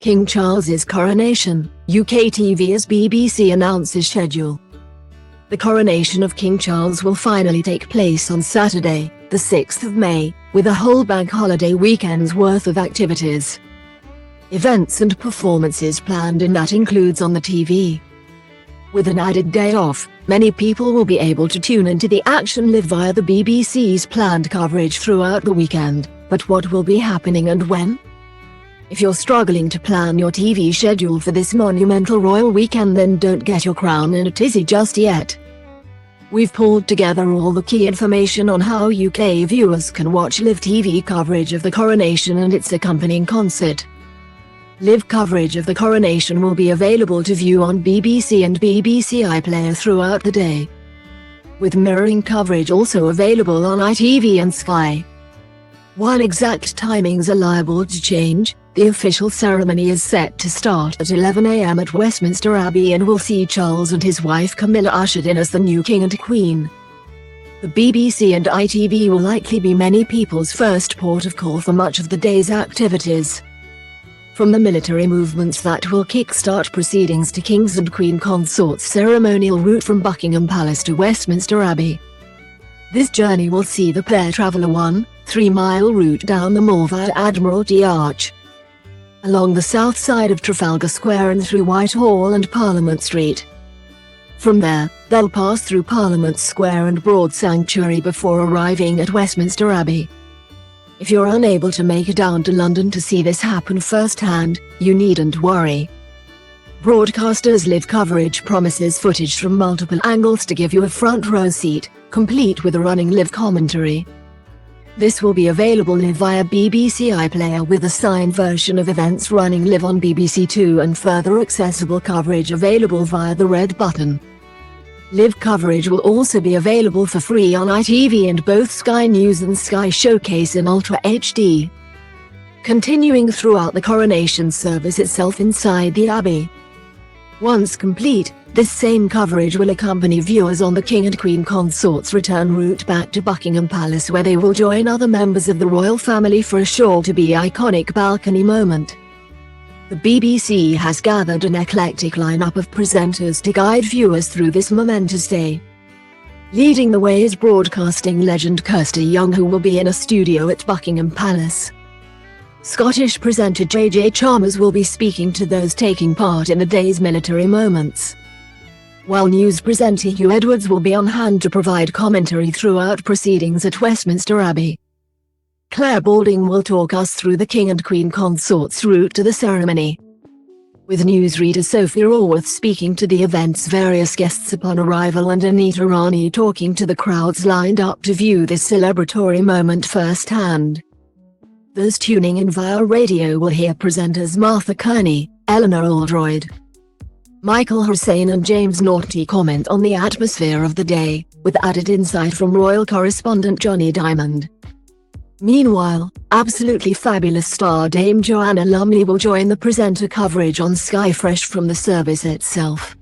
King Charles's coronation, UK TV's BBC announces schedule. The coronation of King Charles will finally take place on Saturday, the 6th of May, with a whole bank holiday weekend's worth of activities. Events and performances planned, and that includes on the TV. With an added day off, many people will be able to tune into the action live via the BBC's planned coverage throughout the weekend. But what will be happening and when? If you're struggling to plan your TV schedule for this monumental royal weekend, then don't get your crown in a tizzy just yet. We've pulled together all the key information on how UK viewers can watch live TV coverage of the coronation and its accompanying concert. Live coverage of the coronation will be available to view on BBC and BBC iPlayer throughout the day, with mirroring coverage also available on ITV and Sky. While exact timings are liable to change, the official ceremony is set to start at 11 AM at Westminster Abbey and will see Charles and his wife Camilla ushered in as the new King and Queen. The BBC and ITV will likely be many people's first port of call for much of the day's activities. From the military movements that will kick-start proceedings to King's and Queen consort's ceremonial route from Buckingham Palace to Westminster Abbey. This journey will see the pair travel a 1-3-mile route down the Mall via Admiralty Arch, along the south side of Trafalgar Square and through Whitehall and Parliament Street. From there, they'll pass through Parliament Square and Broad Sanctuary before arriving at Westminster Abbey. If you're unable to make it down to London to see this happen firsthand, you needn't worry. Broadcasters Live coverage promises footage from multiple angles to give you a front row seat, complete with a running live commentary. This will be available live via BBC iPlayer with a signed version of events running live on BBC Two and further accessible coverage available via the red button. Live coverage will also be available for free on ITV and both Sky News and Sky Showcase in Ultra HD. Continuing throughout the coronation service itself inside the Abbey. Once complete, this same coverage will accompany viewers on the King and Queen consort's return route back to Buckingham Palace, where they will join other members of the royal family for a sure-to-be iconic balcony moment. The BBC has gathered an eclectic lineup of presenters to guide viewers through this momentous day. Leading the way is broadcasting legend Kirsty Young, who will be in a studio at Buckingham Palace. Scottish presenter JJ Chalmers will be speaking to those taking part in the day's military moments, while news presenter Hugh Edwards will be on hand to provide commentary throughout proceedings at Westminster Abbey. Claire Balding will talk us through the King and Queen consort's route to the ceremony, with newsreader Sophie Raworth speaking to the event's various guests upon arrival and Anita Rani talking to the crowds lined up to view this celebratory moment firsthand. Those tuning in via radio will hear presenters Martha Kearney, Eleanor Oldroyd, Michael Hussain and James Naughty comment on the atmosphere of the day, with added insight from royal correspondent Johnny Diamond. Meanwhile, absolutely fabulous star Dame Joanna Lumley will join the presenter coverage on Sky Fresh from the service itself,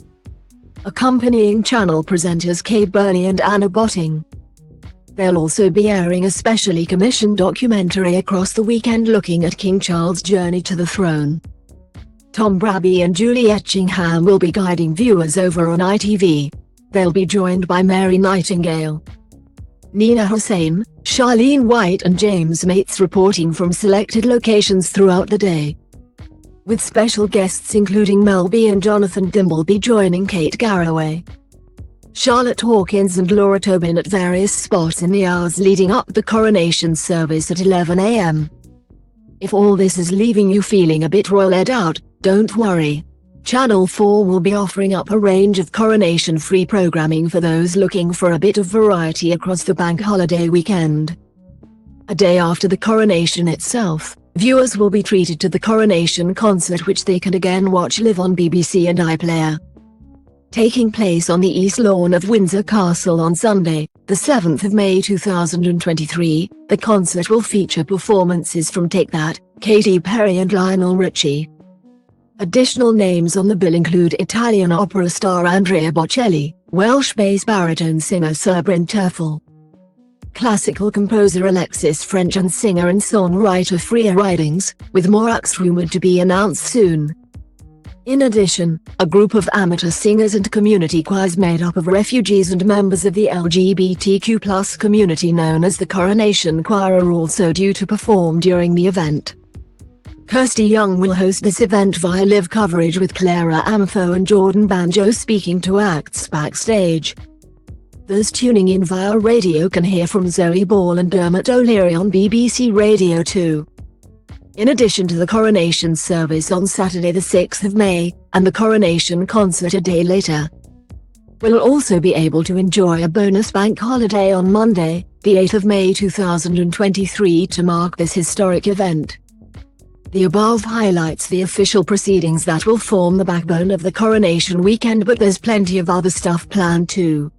accompanying channel presenters Kay Burney and Anna Botting. They'll also be airing a specially commissioned documentary across the weekend looking at King Charles' journey to the throne. Tom Brabby and Julie Etchingham will be guiding viewers over on ITV. They'll be joined by Mary Nightingale, Nina Hussain, Charlene White and James Mates reporting from selected locations throughout the day, with special guests including Mel B and Jonathan Dimbleby joining Kate Garraway, Charlotte Hawkins and Laura Tobin at various spots in the hours leading up the coronation service at 11 AM. If all this is leaving you feeling a bit royal-ed out, don't worry. Channel 4 will be offering up a range of coronation-free programming for those looking for a bit of variety across the bank holiday weekend. A day after the coronation itself, viewers will be treated to the coronation concert, which they can again watch live on BBC and iPlayer. Taking place on the East Lawn of Windsor Castle on Sunday, the 7th of May 2023, the concert will feature performances from Take That, Katy Perry and Lionel Richie. Additional names on the bill include Italian opera star Andrea Bocelli, Welsh bass baritone singer Sir Bryn Terfel, classical composer Alexis French and singer and songwriter Freya Ridings, with more acts rumored to be announced soon. In addition, a group of amateur singers and community choirs made up of refugees and members of the LGBTQ+ community known as the Coronation Choir are also due to perform during the event. Kirsty Young will host this event via live coverage with Clara Amfo and Jordan Banjo speaking to acts backstage. Those tuning in via radio can hear from Zoe Ball and Dermot O'Leary on BBC Radio 2. In addition to the coronation service on Saturday the 6th of May, and the coronation concert a day later, we'll also be able to enjoy a bonus bank holiday on Monday, the 8th of May 2023 to mark this historic event. The above highlights the official proceedings that will form the backbone of the coronation weekend, but there's plenty of other stuff planned too.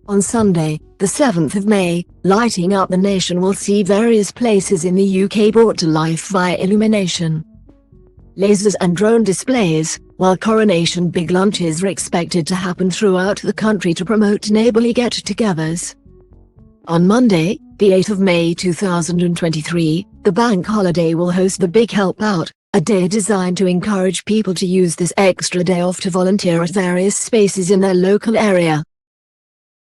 On Sunday, the 7th of May, lighting up the nation will see various places in the UK brought to life via illumination, lasers and drone displays, while coronation big lunches are expected to happen throughout the country to promote neighbourly get-togethers. On Monday, the 8th of May 2023, the bank holiday will host the Big Help Out, a day designed to encourage people to use this extra day off to volunteer at various spaces in their local area.